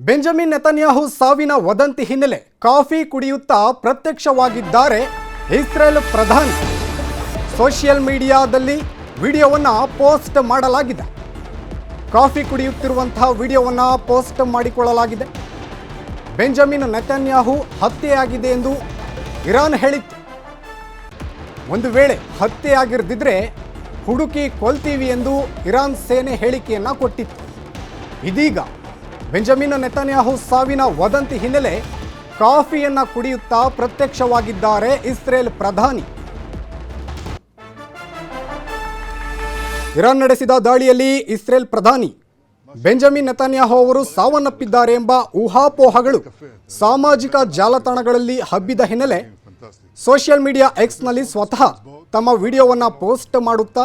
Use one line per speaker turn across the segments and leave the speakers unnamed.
Benjamin Netanyahu ಸಾವಿನ ವದಂತಿ ಹಿನ್ನೆಲೆ ಕಾಫಿ ಕುಡಿಯುತ್ತಾ ಪ್ರತ್ಯಕ್ಷವಾಗಿದ್ದಾರೆ ಇಸ್ರೇಲ್ ಪ್ರಧಾನಿ. ಸೋಷಿಯಲ್ ಮೀಡಿಯಾದಲ್ಲಿ ವಿಡಿಯೋವನ್ನು ಪೋಸ್ಟ್ ಮಾಡಲಾಗಿದೆ. ಕಾಫಿ ಕುಡಿಯುತ್ತಿರುವಂತಹ ವಿಡಿಯೋವನ್ನು ಪೋಸ್ಟ್ ಮಾಡಿಕೊಳ್ಳಲಾಗಿದೆ. ಬೆಂಜಮಿನ್ ನೆತನ್ಯಾಹು ಹತ್ಯೆಯಾಗಿದೆ ಎಂದು ಇರಾನ್ ಹೇಳಿತ್ತು. ಒಂದು ವೇಳೆ ಹತ್ಯೆಯಾಗಿರದಿದ್ದರೆ ಹುಡುಕಿ ಕೊಲ್ತೀವಿ ಎಂದು ಇರಾನ್ ಸೇನೆ ಹೇಳಿಕೆಯನ್ನು ಕೊಟ್ಟಿತ್ತು. ಇದೀಗ ಬೆಂಜಮಿನ್ ನೆತನ್ಯಾಹು ಸಾವಿನ ವದಂತಿ ಹಿನ್ನೆಲೆ ಕಾಫಿಯನ್ನು ಕುಡಿಯುತ್ತಾ ಪ್ರತ್ಯಕ್ಷವಾಗಿದ್ದಾರೆ ಇಸ್ರೇಲ್ ಪ್ರಧಾನಿ. ಇರಾನ್ ನಡೆಸಿದ ದಾಳಿಯಲ್ಲಿ ಇಸ್ರೇಲ್ ಪ್ರಧಾನಿ ಬೆಂಜಮಿನ್ ನೆತನ್ಯಾಹು ಅವರು ಸಾವನ್ನಪ್ಪಿದ್ದಾರೆ ಎಂಬ ಊಹಾಪೋಹಗಳು ಸಾಮಾಜಿಕ ಜಾಲತಾಣಗಳಲ್ಲಿ ಹಬ್ಬಿದ ಹಿನ್ನೆಲೆ ಸೋಷಿಯಲ್ ಮೀಡಿಯಾ ಎಕ್ಸ್ನಲ್ಲಿ ಸ್ವತಃ ತಮ್ಮ ವಿಡಿಯೋವನ್ನು ಪೋಸ್ಟ್ ಮಾಡುತ್ತಾ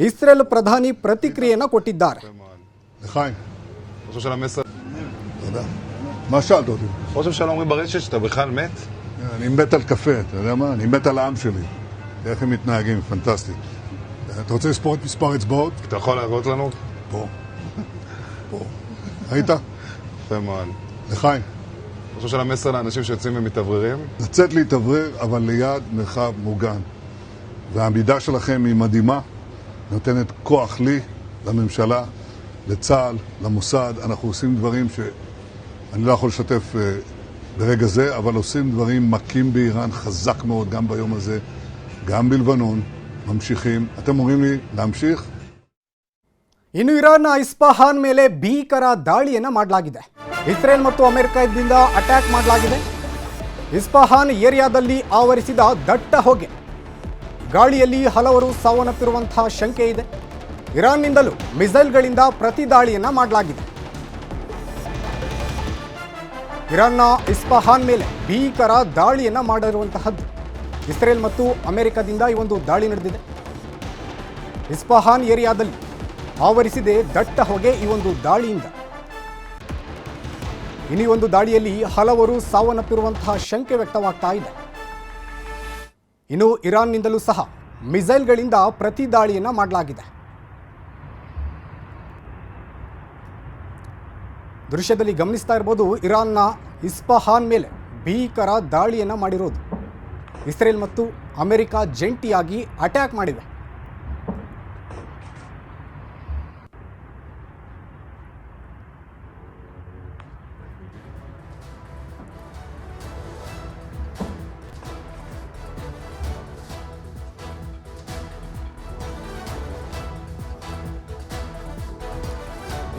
ಇಸ್ರೇಲ್ ಪ್ರಧಾನಿ ಪ್ರತಿಕ್ರಿಯೆಯನ್ನು ಕೊಟ್ಟಿದ್ದಾರೆ.
מה שאלת אותי?
ראש הממשלה אומרים ברשת שאתה בכלל מת?
אני מת על קפה, אתה יודע מה? אני מת על העם שלי. איך הם מתנהגים, פנטסטי. אתה רוצה לספור את מספר אצבעות?
אתה יכול להראות לנו?
פה. פה. ראית?
יפה מאוד.
לחיים.
ראש הממשלה מסר לאנשים שיוצאים ומתאווררים?
לצאת להתאוורר, אבל ליד מרחב מוגן. והעמידה שלכם היא מדהימה, נותנת כוח לי, לממשלה, לצה"ל, למוסד. אנחנו עושים דברים אני לא יכול לשתף ברגע זה, אבל עושים דברים מכים באיראן חזק מאוד, גם ביום הזה, גם בלבנון, ממשיכים. אתם אומרים לי להמשיך?
ಇನ್ನು ಇರಾನ್ನ ಇಸ್ಫಹಾನ್ ಮೇಲೆ ಭೀಕರ ದಾಳಿಯನ್ನು ಮಾಡಲಾಗಿದೆ. ಇಸ್ರೇಲ್ ಮತ್ತು ಅಮೆರಿಕದಿಂದ ಅಟ್ಯಾಕ್ ಮಾಡಲಾಗಿದೆ. ಇಸ್ಫಹಾನ್ ಏರಿಯಾದಲ್ಲಿ ಆವರಿಸಿದ ದಟ್ಟ ಹೊಗೆ, ಗಾಳಿಯಲ್ಲಿ ಹಲವರು ಸಾವನ್ನಪ್ಪಿರುವಂತಹ ಶಂಕೆ ಇದೆ. ಇರಾನ್ನಿಂದಲೂ ಮಿಸೈಲ್ಗಳಿಂದ ಪ್ರತಿ ದಾಳಿಯನ್ನು ಮಾಡಲಾಗಿದೆ. ಇರಾನ್ನ ಇಸ್ಫಹಾನ್ ಮೇಲೆ ಭೀಕರ ದಾಳಿಯನ್ನು ಮಾಡಿರುವಂತಹದ್ದು. ಇಸ್ರೇಲ್ ಮತ್ತು ಅಮೆರಿಕದಿಂದ ಈ ಒಂದು ದಾಳಿ ನಡೆದಿದೆ. ಇಸ್ಫಹಾನ್ ಏರಿಯಾದಲ್ಲಿ ಆವರಿಸಿದೆ ದಟ್ಟ ಹೊಗೆ ಈ ಒಂದು ದಾಳಿಯಿಂದ. ಇನ್ನು ಈ ಒಂದು ದಾಳಿಯಲ್ಲಿ ಹಲವರು ಸಾವನ್ನಪ್ಪಿರುವಂತಹ ಶಂಕೆ ವ್ಯಕ್ತವಾಗ್ತಾ ಇದೆ. ಇನ್ನು ಇರಾನ್ನಿಂದಲೂ ಸಹ ಮಿಸೈಲ್ಗಳಿಂದ ಪ್ರತಿ ದಾಳಿಯನ್ನು ಮಾಡಲಾಗಿದೆ. ದೃಶ್ಯದಲ್ಲಿ ಗಮನಿಸ್ತಾ ಇರ್ಬೋದು, ಇರಾನ್ನ ಇಸ್ಫಹಾನ್ ಮೇಲೆ ಭೀಕರ ದಾಳಿಯನ್ನು ಮಾಡಿರೋದು. ಇಸ್ರೇಲ್ ಮತ್ತು ಅಮೆರಿಕ ಜಂಟಿಯಾಗಿ ಅಟ್ಯಾಕ್ ಮಾಡಿವೆ.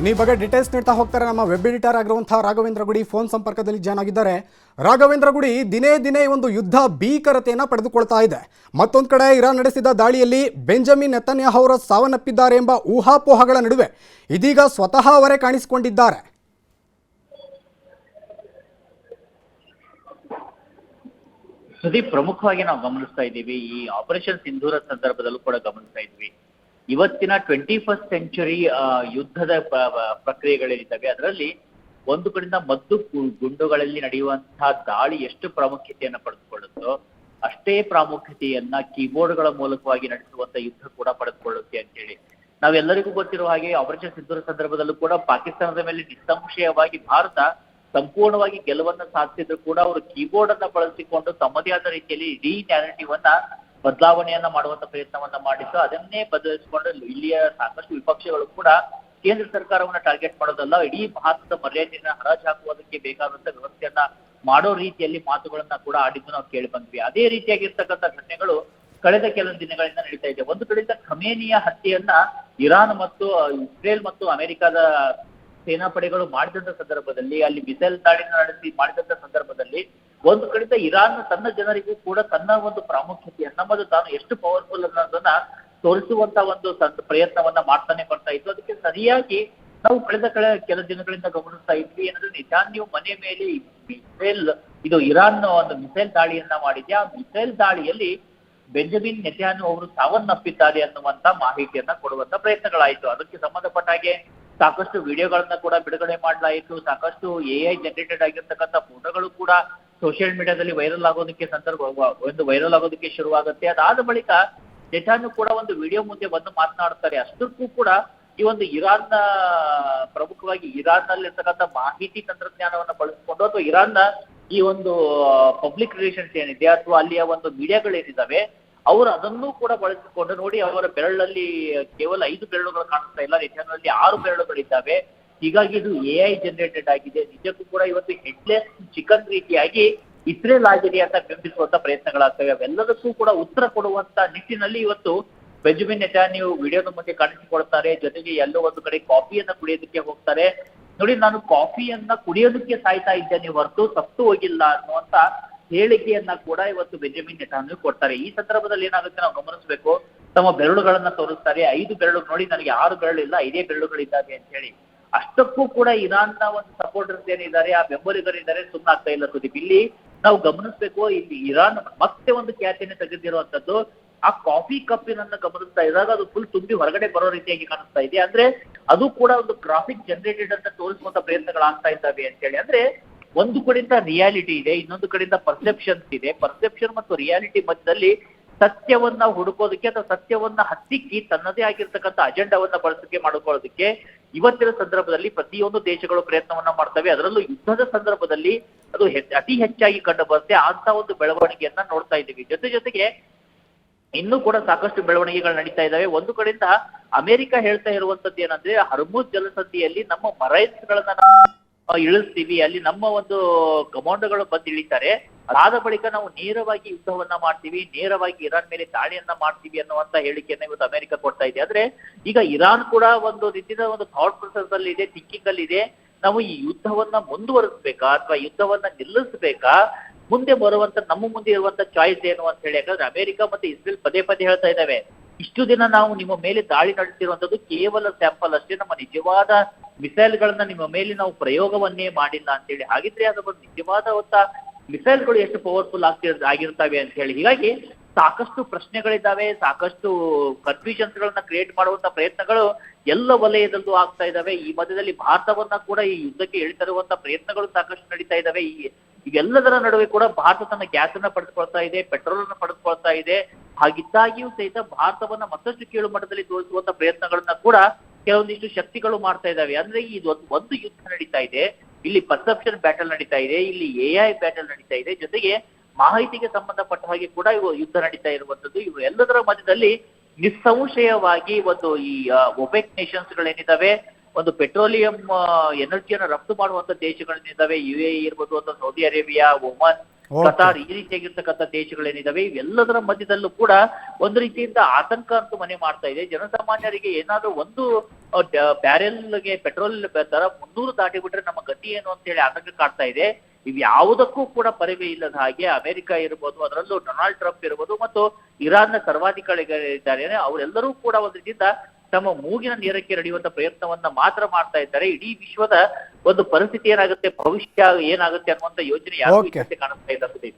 ಈ ಬಗ್ಗೆ ಡೀಟೇಲ್ಸ್ ನೀಡ್ತಾ ಹೋಗ್ತಾರೆ ನಮ್ಮ ವೆಬ್ ಎಡಿಟರ್ ಆಗಿರುವಂತಹ ರಾಘವೇಂದ್ರ ಗುಡಿ ಫೋನ್ ಸಂಪರ್ಕದಲ್ಲಿ ಜಾಯ್ನ್ ಆಗಿದ್ದಾರೆ. ರಾಘವೇಂದ್ರ ಗುಡಿ, ದಿನೇ ದಿನೇ ಒಂದು ಯುದ್ಧ ಭೀಕರತೆಯನ್ನು ಪಡೆದುಕೊಳ್ತಾ ಇದೆ. ಮತ್ತೊಂದು ಕಡೆ ಇರಾನ್ ನಡೆಸಿದ ದಾಳಿಯಲ್ಲಿ ಬೆಂಜಮಿನ್ ನೆತನ್ಯಾಹು ಅವರು ಸಾವನ್ನಪ್ಪಿದ್ದಾರೆ ಎಂಬ ಊಹಾಪೋಹಗಳ ನಡುವೆ ಇದೀಗ ಸ್ವತಃ ಅವರೇ ಕಾಣಿಸಿಕೊಂಡಿದ್ದಾರೆ.
ಸುದೀಪ್, ಪ್ರಮುಖವಾಗಿ ನಾವು ಗಮನಿಸ್ತಾ ಇದ್ದೀವಿ, ಈ ಆಪರೇಷನ್ ಸಿಂಧೂರ ಸಂದರ್ಭದಲ್ಲೂ ಕೂಡ ಗಮನಿಸ್ತಾ ಇದ್ವಿ. ಇವತ್ತಿನ 21st ಸೆಂಚುರಿ ಯುದ್ಧದ ಪ್ರಕ್ರಿಯೆಗಳಿದ್ದಾವೆ. ಅದರಲ್ಲಿ ಒಂದು ಕಡೆಯಿಂದ ಮದ್ದು ಗುಂಡುಗಳಲ್ಲಿ ನಡೆಯುವಂತಹ ದಾಳಿ ಎಷ್ಟು ಪ್ರಾಮುಖ್ಯತೆಯನ್ನ ಪಡೆದುಕೊಳ್ಳುತ್ತೋ ಅಷ್ಟೇ ಪ್ರಾಮುಖ್ಯತೆಯನ್ನ ಕೀಬೋರ್ಡ್ಗಳ ಮೂಲಕವಾಗಿ ನಡೆಸುವಂತ ಯುದ್ಧ ಕೂಡ ಪಡೆದುಕೊಳ್ಳುತ್ತೆ ಅಂತ ಹೇಳಿ ನಾವೆಲ್ಲರಿಗೂ ಗೊತ್ತಿರುವ ಹಾಗೆ ಆಪರೇಷನ್ ಸಿಂಧೂರ ಸಂದರ್ಭದಲ್ಲೂ ಕೂಡ ಪಾಕಿಸ್ತಾನದ ಮೇಲೆ ನಿಸ್ಸಂಶಯವಾಗಿ ಭಾರತ ಸಂಪೂರ್ಣವಾಗಿ ಗೆಲುವನ್ನ ಸಾಧಿಸಿದ್ರು ಕೂಡ ಅವರು ಕೀಬೋರ್ಡ್ ಅನ್ನ ಬಳಸಿಕೊಂಡು ತಮ್ಮದೇ ಆದ ರೀತಿಯಲ್ಲಿ ಇಡೀ ನ್ಯಾರೇಟಿವ್ ಅನ್ನ ಬದಲಾವಣೆಯನ್ನ ಮಾಡುವಂತ ಪ್ರಯತ್ನವನ್ನ ಮಾಡಿದ್ದು. ಅದನ್ನೇ ಬದಲಿಸಿಕೊಂಡು ಇಲ್ಲಿಯ ಸಾಕಷ್ಟು ವಿಪಕ್ಷಗಳು ಕೂಡ ಕೇಂದ್ರ ಸರ್ಕಾರವನ್ನ ಟಾರ್ಗೆಟ್ ಮಾಡೋದಲ್ಲ, ಇಡೀ ಭಾರತದ ಮರ್ಯಾದೆಯನ್ನ ಹರಾಜು ಹಾಕುವುದಕ್ಕೆ ಬೇಕಾದಂತ ವ್ಯವಸ್ಥೆಯನ್ನ ಮಾಡೋ ರೀತಿಯಲ್ಲಿ ಮಾತುಗಳನ್ನ ಕೂಡ ಆಡಿದ್ದು ನಾವು ಕೇಳಿ ಬಂದ್ವಿ. ಅದೇ ರೀತಿಯಾಗಿರ್ತಕ್ಕಂಥ ಘಟನೆಗಳು ಕಳೆದ ಕೆಲವು ದಿನಗಳಿಂದ ನಡೀತಾ ಇದೆ. ಒಂದು ಕಡೆಯಿಂದ ಖಮೇನಿಯ ಹತ್ಯೆಯನ್ನ ಇರಾನ್ ಮತ್ತು ಇಸ್ರೇಲ್ ಮತ್ತು ಅಮೆರಿಕದ ಸೇನಾಪಡೆಗಳು ಮಾಡಿದಂತ ಸಂದರ್ಭದಲ್ಲಿ, ಅಲ್ಲಿ ಮಿಸೈಲ್ ದಾಳಿನ ನಡೆಸಿ ಮಾಡಿದಂತ ಸಂದರ್ಭದಲ್ಲಿ ಒಂದು ಕಡೆಯಿಂದ ಇರಾನ್ ತನ್ನ ಜನರಿಗೂ ಕೂಡ ತನ್ನ ಒಂದು ಪ್ರಾಮುಖ್ಯತೆಯನ್ನ ಮತ್ತು ತಾನು ಎಷ್ಟು ಪವರ್ಫುಲ್ ಅನ್ನೋದನ್ನ ತೋರಿಸುವಂತ ಒಂದು ಪ್ರಯತ್ನವನ್ನ ಮಾಡ್ತಾನೆ ಬರ್ತಾ ಇತ್ತು. ಅದಕ್ಕೆ ಸರಿಯಾಗಿ ನಾವು ಕಳೆದ ಕೆಲ ದಿನಗಳಿಂದ ಗಮನಿಸ್ತಾ ಇದ್ವಿ. ಏನಂದ್ರೆ ನೆತಾನ್ಯಾಹು ಮನೆ ಮೇಲೆ ಇದು ಇರಾನ್ ಒಂದು ಮಿಸೈಲ್ ದಾಳಿಯನ್ನ ಮಾಡಿದೆ. ಆ ಮಿಸೈಲ್ ದಾಳಿಯಲ್ಲಿ ಬೆಂಜಮಿನ್ ನೆತಾನ್ಯಾಹು ಅವರು ಸಾವನ್ನಪ್ಪಿದ್ದಾರೆ ಅನ್ನುವಂತ ಮಾಹಿತಿಯನ್ನ ಕೊಡುವಂತ ಪ್ರಯತ್ನಗಳಾಯಿತು. ಅದಕ್ಕೆ ಸಂಬಂಧಪಟ್ಟ ಹಾಗೆ ಸಾಕಷ್ಟು ವಿಡಿಯೋಗಳನ್ನ ಕೂಡ ಬಿಡುಗಡೆ ಮಾಡಲಾಯಿತು. ಸಾಕಷ್ಟು AI ಜನರೇಟೆಡ್ ಆಗಿರ್ತಕ್ಕಂಥ ಫೋಟೋಗಳು ಕೂಡ ಸೋಷಿಯಲ್ ಮೀಡಿಯಾದಲ್ಲಿ ವೈರಲ್ ಆಗೋದಕ್ಕೆ ಶುರುವಾಗುತ್ತೆ. ಅದಾದ ಬಳಿಕ ನೆತಾನ್ಯಾಹು ಕೂಡ ಒಂದು ವಿಡಿಯೋ ಮುಂದೆ ಬಂದು ಮಾತನಾಡ್ತಾರೆ. ಅಷ್ಟಕ್ಕೂ ಕೂಡ ಈ ಒಂದು ಇರಾನ್ನ ಪ್ರಮುಖವಾಗಿ ಇರಾನ್ನಲ್ಲಿರ್ತಕ್ಕಂಥ ಮಾಹಿತಿ ತಂತ್ರಜ್ಞಾನವನ್ನ ಬಳಸಿಕೊಂಡು ಅಥವಾ ಇರಾನ್ನ ಈ ಒಂದು ಪಬ್ಲಿಕ್ ರಿಲೇಷನ್ಸ್ ಏನಿದೆ ಅಥವಾ ಅಲ್ಲಿಯ ಒಂದು ಮೀಡಿಯಾಗಳೇನಿದಾವೆ ಅವರು ಅದನ್ನು ಕೂಡ ಬಳಸಿಕೊಂಡು ನೋಡಿ ಅವರ ಬೆರಳಲ್ಲಿ ಕೇವಲ 5 ಬೆರಳುಗಳು ಕಾಣಿಸ್ತಾ ಇಲ್ಲ, ನಿಜನಲ್ಲಿ 6 ಬೆರಳುಗಳಿದ್ದಾವೆ. ಹೀಗಾಗಿ ಇದು AI ಜನರೇಟೆಡ್ ಆಗಿದೆ. ನಿಜಕ್ಕೂ ಕೂಡ ಇವತ್ತು ಹೆಡ್ಲೆಸ್ ಚಿಕನ್ ರೀತಿಯಾಗಿ ಇಸ್ರೇಲ್ ಆಗಿದೆ ಅಂತ ಬಿಂಬಿಸುವಂತ ಪ್ರಯತ್ನಗಳಾಗ್ತವೆ. ಅವೆಲ್ಲದಕ್ಕೂ ಕೂಡ ಉತ್ತರ ಕೊಡುವಂತ ನಿಟ್ಟಿನಲ್ಲಿ ಇವತ್ತು ಬೆಂಜಮಿನ್ ನೆತಾನ್ಯಾಹು ವಿಡಿಯೋದ ಮುಂದೆ ಕಾಣಿಸಿಕೊಳ್ತಾರೆ. ಜೊತೆಗೆ ಎಲ್ಲೋ ಒಂದು ಕಡೆ ಕಾಫಿಯನ್ನ ಕುಡಿಯೋದಕ್ಕೆ ಹೋಗ್ತಾರೆ. ನೋಡಿ, ನಾನು ಕಾಫಿಯನ್ನ ಕುಡಿಯೋದಕ್ಕೆ ಸಾಯ್ತಾ ಇದ್ದೇನೆ ಹೊರತು ಸತ್ತು ಹೋಗಿಲ್ಲ ಅನ್ನುವಂತ ಹೇಳಿಕೆಯನ್ನ ಕೂಡ ಇವತ್ತು ಬೆಂಜಮಿನ್ ನೆತಾನ್ಯಾಹು ಕೊಡ್ತಾರೆ. ಈ ಸಂದರ್ಭದಲ್ಲಿ ಏನಾಗುತ್ತೆ ನಾವು ಗಮನಿಸಬೇಕು, ತಮ್ಮ ಬೆರಳುಗಳನ್ನ ತೋರಿಸ್ತಾರೆ. 5 ಬೆರಳು ನೋಡಿ, ನನಗೆ 6 ಬೆರಳಿಲ್ಲ, 5 ಬೆರಳುಗಳಿದ್ದಾವೆ ಅಂತ ಹೇಳಿ. ಅಷ್ಟಕ್ಕೂ ಕೂಡ ಇರಾನ್ನ ಒಂದು ಸಪೋರ್ಟರ್ಸ್ ಏನಿದ್ದಾರೆ, ಆ ಬೆಂಬಲಿಗರಿದ್ದಾರೆ, ಸುಮ್ಮನಾಗ್ತಾ ಇಲ್ಲ ಸುದೀಪ್. ಇಲ್ಲಿ ನಾವು ಗಮನಿಸಬೇಕು, ಇಲ್ಲಿ ಇರಾನ್ ಮತ್ತೆ ಒಂದು ಖ್ಯಾತಿಯನ್ನು ತೆಗೆದಿರುವಂತದ್ದು ಆ ಕಾಫಿ ಕಪ್ಪಿನನ್ನ ಗಮನಿಸ್ತಾ ಇದ್ದಾಗ ಅದು ಫುಲ್ ತುಂಬಿ ಹೊರಗಡೆ ಬರೋ ರೀತಿಯಾಗಿ ಕಾಣಿಸ್ತಾ ಇದೆ. ಅಂದ್ರೆ ಅದು ಕೂಡ ಒಂದು ಗ್ರಾಫಿಕ್ ಜನರೇಟೆಡ್ ಅಂತ ತೋರಿಸುವಂತ ಪ್ರಯತ್ನಗಳಾಗ್ತಾ ಇದ್ದಾವೆ ಅಂತ ಹೇಳಿ. ಅಂದ್ರೆ ಒಂದು ಕಡೆಯಿಂದ ರಿಯಾಲಿಟಿ ಇದೆ, ಇನ್ನೊಂದು ಕಡೆಯಿಂದ ಪರ್ಸೆಪ್ಷನ್ಸ್ ಇದೆ. ಪರ್ಸೆಪ್ಷನ್ ಮತ್ತು ರಿಯಾಲಿಟಿ ಮಧ್ಯದಲ್ಲಿ ಸತ್ಯವನ್ನ ಹುಡುಕೋದಕ್ಕೆ ಅಥವಾ ಸತ್ಯವನ್ನ ಹತ್ತಿಕ್ಕಿ ತನ್ನದೇ ಆಗಿರ್ತಕ್ಕಂಥ ಅಜೆಂಡಾವನ್ನ ಬಳಸಿಕೆ ಮಾಡ್ಕೊಳ್ಳೋದಕ್ಕೆ ಇವತ್ತಿನ ಸಂದರ್ಭದಲ್ಲಿ ಪ್ರತಿಯೊಂದು ದೇಶಗಳು ಪ್ರಯತ್ನವನ್ನ ಮಾಡ್ತವೆ. ಅದರಲ್ಲೂ ಯುದ್ಧದ ಸಂದರ್ಭದಲ್ಲಿ ಅದು ಅತಿ ಹೆಚ್ಚಾಗಿ ಕಂಡು ಬರುತ್ತೆ. ಅಂತ ಒಂದು ಬೆಳವಣಿಗೆಯನ್ನ ನೋಡ್ತಾ ಇದ್ದೀವಿ. ಜೊತೆಗೆ ಇನ್ನೂ ಕೂಡ ಸಾಕಷ್ಟು ಬೆಳವಣಿಗೆಗಳು ನಡೀತಾ ಇದ್ದಾವೆ. ಒಂದು ಕಡೆಯಿಂದ ಅಮೆರಿಕ ಹೇಳ್ತಾ ಇರುವಂತದ್ದು ಏನಂದ್ರೆ, ಹರ್ಮುಜ್ ಜಲಸಂಧಿಯಲ್ಲಿ ನಮ್ಮ ಮರೈನ್ಸ್ ಗಳನ್ನ ಇಳಿಸ್ತೀವಿ, ಅಲ್ಲಿ ನಮ್ಮ ಒಂದು ಕಮಾಂಡೋಗಳು ಬಂದು ಇಳಿತಾರೆ, ಅದಾದ ಬಳಿಕ ನಾವು ನೇರವಾಗಿ ಯುದ್ಧವನ್ನ ಮಾಡ್ತೀವಿ, ನೇರವಾಗಿ ಇರಾನ್ ಮೇಲೆ ದಾಳಿಯನ್ನ ಮಾಡ್ತೀವಿ ಅನ್ನುವಂತ ಹೇಳಿಕೆಯನ್ನ ಇವತ್ತು ಅಮೆರಿಕ ಕೊಡ್ತಾ ಇದೆ. ಆದ್ರೆ ಈಗ ಇರಾನ್ ಕೂಡ ಒಂದು ರೀತಿಯ ಒಂದು ಥಾಟ್ ಪ್ರೊಸೆಸ್ ಅಲ್ಲಿ ಇದೆ, ಥಿಂಕಿಂಗ್ ಅಲ್ಲಿ ಇದೆ. ನಾವು ಈ ಯುದ್ಧವನ್ನ ಮುಂದುವರಿಸಬೇಕಾ ಅಥವಾ ಯುದ್ಧವನ್ನ ನಿಲ್ಲಿಸಬೇಕಾ, ಮುಂದೆ ಬರುವಂತ ನಮ್ಮ ಮುಂದೆ ಇರುವಂತ ಚಾಯ್ಸ್ ಏನು ಅಂತ ಹೇಳಿ. ಯಾಕಂದ್ರೆ ಅಮೆರಿಕ ಮತ್ತೆ ಇಸ್ರೇಲ್ ಪದೇ ಹೇಳ್ತಾ ಇದ್ದಾವೆ, ಇಷ್ಟು ದಿನ ನಾವು ನಿಮ್ಮ ಮೇಲೆ ದಾಳಿ ನಡೆಸಿರುವಂತದ್ದು ಕೇವಲ ಸ್ಯಾಂಪಲ್ ಅಷ್ಟೇ, ನಮ್ಮ ನಿಜವಾದ ಮಿಸೈಲ್ ಗಳನ್ನ ನಿಮ್ಮ ಮೇಲೆ ನಾವು ಪ್ರಯೋಗವನ್ನೇ ಮಾಡಿಲ್ಲ ಅಂತ ಹೇಳಿ. ಹಾಗಿದ್ರೆ ಅದು ನಿಜವಾದ ಮಿಸೈಲ್ಗಳು ಎಷ್ಟು ಪವರ್ಫುಲ್ ಆಗಿರ್ತವೆ ಅಂತ ಹೇಳಿ. ಹೀಗಾಗಿ ಸಾಕಷ್ಟು ಪ್ರಶ್ನೆಗಳಿದ್ದಾವೆ, ಸಾಕಷ್ಟು ಕನ್ಫ್ಯೂಷನ್ಸ್ ಗಳನ್ನ ಕ್ರಿಯೇಟ್ ಮಾಡುವಂತ ಪ್ರಯತ್ನಗಳು ಎಲ್ಲ ವಲಯದಲ್ಲೂ ಆಗ್ತಾ ಇದಾವೆ. ಈ ಮಧ್ಯದಲ್ಲಿ ಭಾರತವನ್ನ ಕೂಡ ಈ ಯುದ್ಧಕ್ಕೆ ಎಳಿತರುವಂತ ಪ್ರಯತ್ನಗಳು ಸಾಕಷ್ಟು ನಡೀತಾ ಇದಾವೆ. ಇವೆಲ್ಲದರ ನಡುವೆ ಕೂಡ ಭಾರತ ತನ್ನ ಗ್ಯಾಸ್ ಅನ್ನ ಪಡೆದುಕೊಳ್ತಾ ಇದೆ, ಪೆಟ್ರೋಲ್ ಅನ್ನ ಪಡೆದುಕೊಳ್ತಾ ಇದೆ. ಹಾಗಿದ್ದಾಗಿಯೂ ಸಹಿತ ಭಾರತವನ್ನ ಮತ್ತಷ್ಟು ಕೀಳು ಮಟ್ಟದಲ್ಲಿ ತೋರಿಸುವಂತ ಪ್ರಯತ್ನಗಳನ್ನ ಕೂಡ ಕೆಲವೊಂದಿಷ್ಟು ಶಕ್ತಿಗಳು ಮಾಡ್ತಾ ಇದಾವೆ. ಅಂದ್ರೆ ಇದು ಒಂದು ಯುದ್ಧ ನಡೀತಾ ಇದೆ, ಇಲ್ಲಿ ಪರ್ಸೆಪ್ಷನ್ ಬ್ಯಾಟಲ್ ನಡೀತಾ ಇದೆ, ಇಲ್ಲಿ AI ಬ್ಯಾಟಲ್ ನಡೀತಾ ಇದೆ, ಜೊತೆಗೆ ಮಾಹಿತಿಗೆ ಸಂಬಂಧಪಟ್ಟ ಹಾಗೆ ಕೂಡ ಇವು ಯುದ್ಧ ನಡೀತಾ ಇರುವಂತದ್ದು. ಇವು ಎಲ್ಲದರ ಮಧ್ಯದಲ್ಲಿ ನಿಸ್ಸಂಶಯವಾಗಿ ಒಂದು ಈ ಒಪೆಕ್ ನೇಷನ್ಸ್ ಗಳೇನಿದಾವೆ, ಒಂದು ಪೆಟ್ರೋಲಿಯಂ ಎನರ್ಜಿಯನ್ನು ರಫ್ತು ಮಾಡುವಂತ ದೇಶಗಳೇನಿದಾವೆ, UAE ಇರ್ಬೋದು ಅಥವಾ ಸೌದಿ ಅರೇಬಿಯಾ, ಒಮನ್, ಕತಾರ್, ಈ ರೀತಿಯಾಗಿರ್ತಕ್ಕಂಥ ದೇಶಗಳೇನಿದಾವೆ, ಇವೆಲ್ಲದರ ಮಧ್ಯದಲ್ಲೂ ಕೂಡ ಒಂದು ರೀತಿಯಿಂದ ಆತಂಕ ಅಂತೂ ಮನೆ ಮಾಡ್ತಾ ಇದೆ. ಜನಸಾಮಾನ್ಯರಿಗೆ ಏನಾದ್ರೂ ಒಂದು ಬ್ಯಾರೆಲ್ಗೆ ಪೆಟ್ರೋಲ್ ದರ 300 ದಾಟಿ ಬಿಟ್ರೆ ನಮ್ಮ ಗತಿ ಏನು ಅಂತ ಹೇಳಿ ಆತಂಕ ಕಾಡ್ತಾ ಇದೆ. ಇವ್ ಯಾವುದಕ್ಕೂ ಕೂಡ ಪರಿವೇ ಇಲ್ಲದ ಹಾಗೆ ಅಮೆರಿಕ ಇರ್ಬೋದು, ಅದರಲ್ಲೂ ಡೊನಾಲ್ಡ್ ಟ್ರಂಪ್ ಇರ್ಬೋದು ಮತ್ತು ಇರಾನ್ನ ಸರ್ವಾಧಿಕಾರಿಗಳಿದ್ದಾರೆ, ಅವರೆಲ್ಲರೂ ಕೂಡ ಒಂದು ರೀತಿಯಿಂದ ತಮ್ಮ ಮೂಗಿನ ನೇರಕ್ಕೆ ನಡೆಯುವಂತ ಪ್ರಯತ್ನವನ್ನ ಮಾತ್ರ ಮಾಡ್ತಾ ಇದ್ದಾರೆ. ಇಡೀ ವಿಶ್ವದ ಒಂದು ಪರಿಸ್ಥಿತಿ ಏನಾಗುತ್ತೆ, ಭವಿಷ್ಯ ಏನಾಗುತ್ತೆ ಅನ್ನುವಂತ ಯೋಚನೆ ಯಾರು ಕಾಣಿಸ್ತಾ ಇದ್ದಾರೆ.